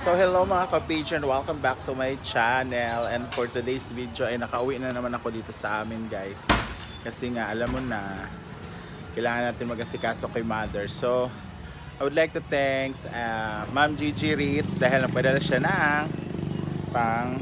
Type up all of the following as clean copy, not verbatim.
So hello mga ka-page and welcome back to my channel. And for today's video ay nakauwi na naman ako dito sa amin guys. Kasi nga alam mo na kailangan natin mag-asikaso kay mother. So I would like to thanks Ma'am Gigi Ritz dahil napadala siya ng pang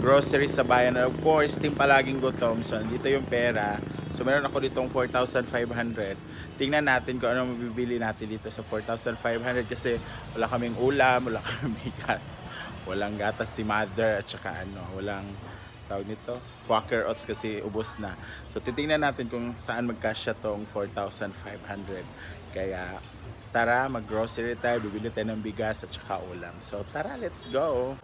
grocery sa bayan. And of course, team palaging gutom. So dito yung pera. So meron ako ditong 4,500. Tingnan natin kung ano mabibili natin dito sa 4,500 kasi wala kaming ulam, wala kaming bigas, walang gatas si mother at saka walang tawag nito, Quaker Oats kasi ubos na. So titingnan natin kung saan magkasya tong 4,500. Kaya tara, mag-grocery tayo, bibili tayo ng bigas at saka ulam. So tara, let's go!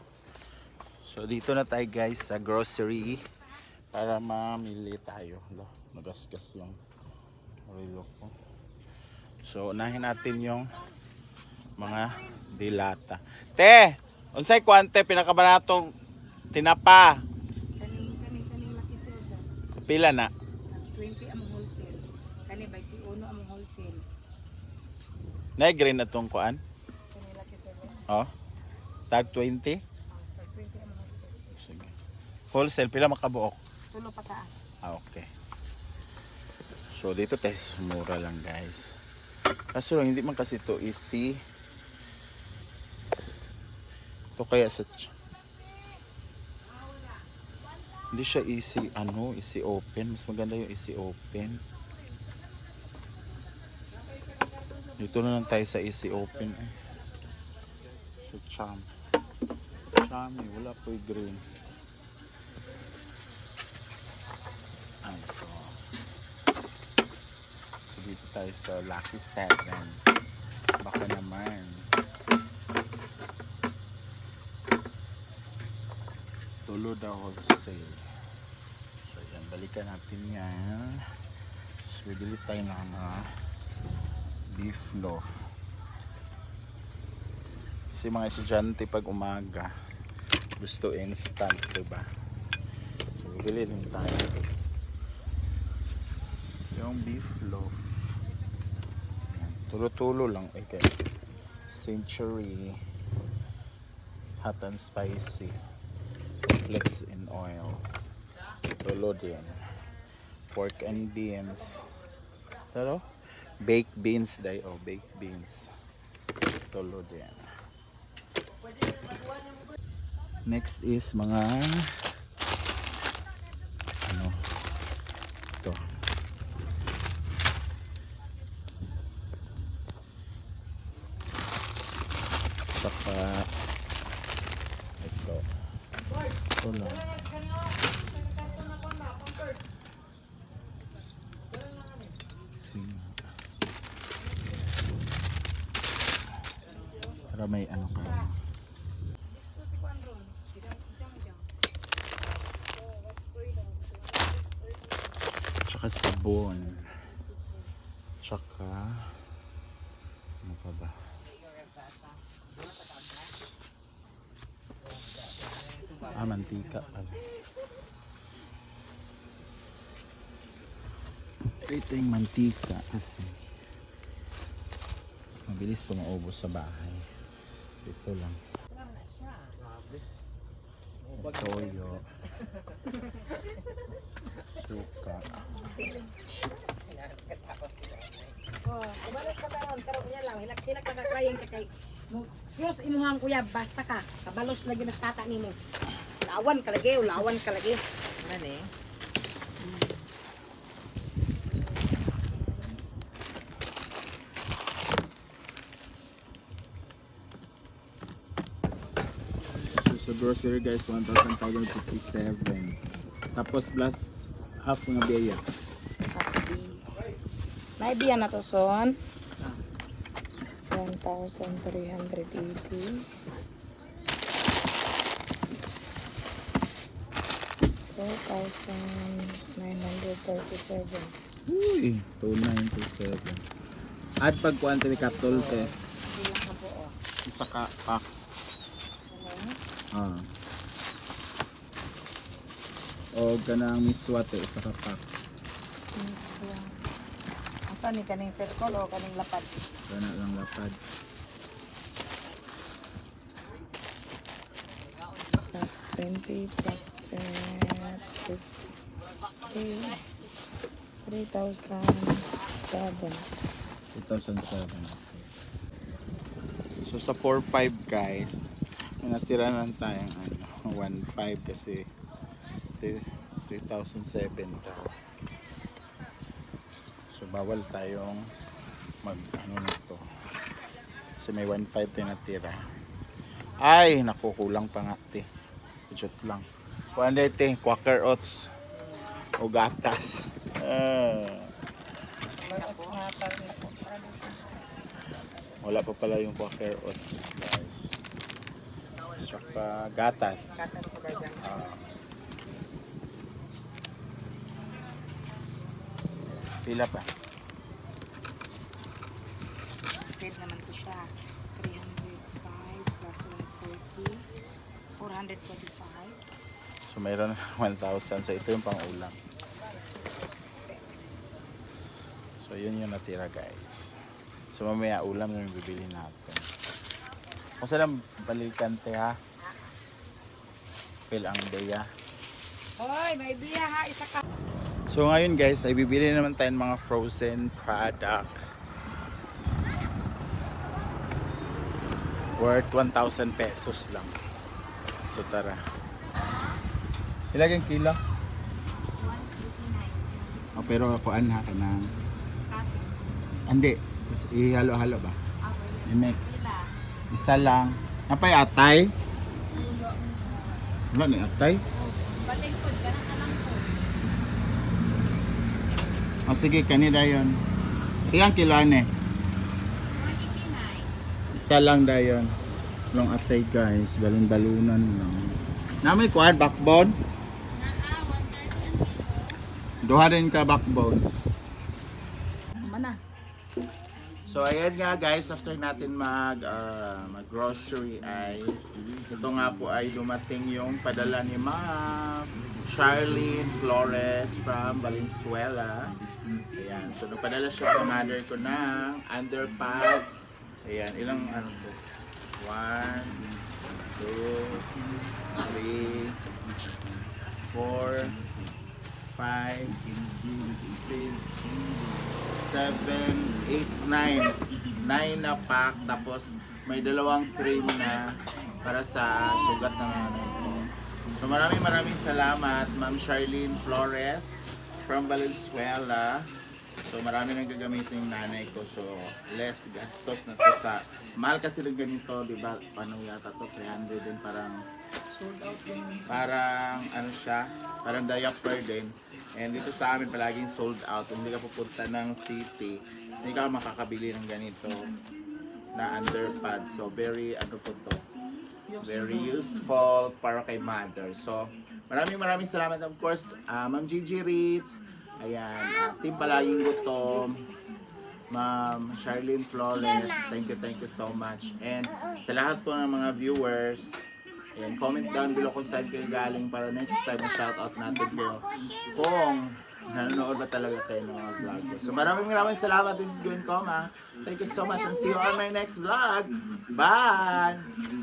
So dito na tayo guys sa grocery para mamili tayo. Nagasgas yung relo ko. So unahin natin yung mga dilata. Te! Unsay kwante pinakabaratong tinapa? Kaning laki sir. Pila na? 20 among wholesale. Kani 21 among wholesale. Nay-green na tong kuan? Kaning laki sir. Oh. Tag 20? Tag 20 among wholesale. Sige. Wholesale pila makabuok? Tulo pa taas. Okay. So dito tayo mura lang guys. Kaso lang hindi man kasi ito easy. Ito kaya sa hindi siya easy easy open. Mas maganda yung easy open. Dito na lang tayo sa easy open eh. So Chami, wala po yung green. Ito. So dito tayo sa Lucky 7. Baka naman. Tulo daw wholesale. So yan, balikan natin yan. So bibili tayo ng mga beef loaf. Kasi mga estudyante pag umaga gusto instant, diba? So bibili din tayo yung beef loaf. Yan, tulo-tulo lang okay. Century hot and spicy flex in oil, tulo din. Pork and beans, pero baked beans day baked beans, tulo din. Next is mga ito saka ito lang para may ka tsaka sabon tsaka ano pa ba mantika pala. Ito yung mantika kasi mabilis ito maubos sa bahay. Ito lang toyo, suka. Kabalos ka karon niya lang hilak ka kakrayeng kay Diyos imuhang kuya basta ka kabalos lagi nagtata nimo. Ulawan ka lagi. Ano eh? So grocery guys 1,557. Tapos plus half ng biya. May biya na to son. 1,380. 4,937. Uy, 297. Add pag kuan ni Capitol te. Bilang ka po oh. Isa ka pack. Ah. O kanang miswate isa ka pack. Asa ni kaning circle o kaning lapad? Kana lang lapad. 20 plus 10, 50, 3,007. 2007. So sa 4-5 guys, may natira lang tayong 1.5 kasi 3,007 daw. So bawal tayong mag nito. Kasi may 1.5 tayo natira. Ay, nakukulang pa nga te. Joke lang. Kuan te, Quaker Oats o gatas. Wala pa pala yung Quaker Oats, guys. Saka gatas. Pila pa? Paid naman ko siya. 305 plus 140, 445. So mayroon 1,000. So ito yung pang-ulam. So yun yung natira guys. So mamaya ulam na yung bibili natin. Kung saan ang balikan te ha? Pil ang daya. Hoy, may biya ha, isa ka. So ngayon guys, ay bibili naman tayo ng mga frozen product. Worth 1,000 pesos lang. So tara. Ilang kilo? 189. Oh, pero kuan ha ka ng... Hindi. Ihalo-halo ba? I-mix. Isa lang. Napay atay? Wala ni atay? Balingkod, ganun na lang po. O sige, kanina yun. Ilang kilo ane? 189. Isa lang dayon. Long atay guys. Balon-balunan lang. Namay kuan, backbone? Naa, 130. Duha din ka backbone. Mana? So ayan nga guys, after natin mag-grocery ay ito nga po ay dumating yung padala ni Ma'am Charlene Flores from Valenzuela. Ayan, so nagpadala siya sa mother ko ng underpants. Ayan, ilang ano po? 1, 2, 3, 4, 5, 6, 7, 8, 9. 9 na pack, tapos may dalawang cream na para sa sugat ng nanay ko. So maraming salamat Ma'am Charlene Flores from Valenzuela. So marami nang gagamitin yung nanay ko, so less gastos na to sa mahal kasi ng ganito, di ba? Ano yata to, 300 din, parang ano siya, parang diaper din. And dito sa amin palaging sold out. Kung hindi ka pupunta ng city, hindi ka makakabili ng ganito na underpads. So very ano po to, very useful para kay mother. So maraming salamat of course Ma'am Gigi Ritz, ayan, Team Palaging Gutom, Ma'am Charlene Flores, thank you so much. And sa lahat po ng mga viewers, ayan, comment down below kung saan kayo galing para next time na shoutout natin po kung nanonood ba talaga kayo ng mga vlog ko. So maraming salamat. This is Gwen Coma. Thank you so much and see you on my next vlog. Bye!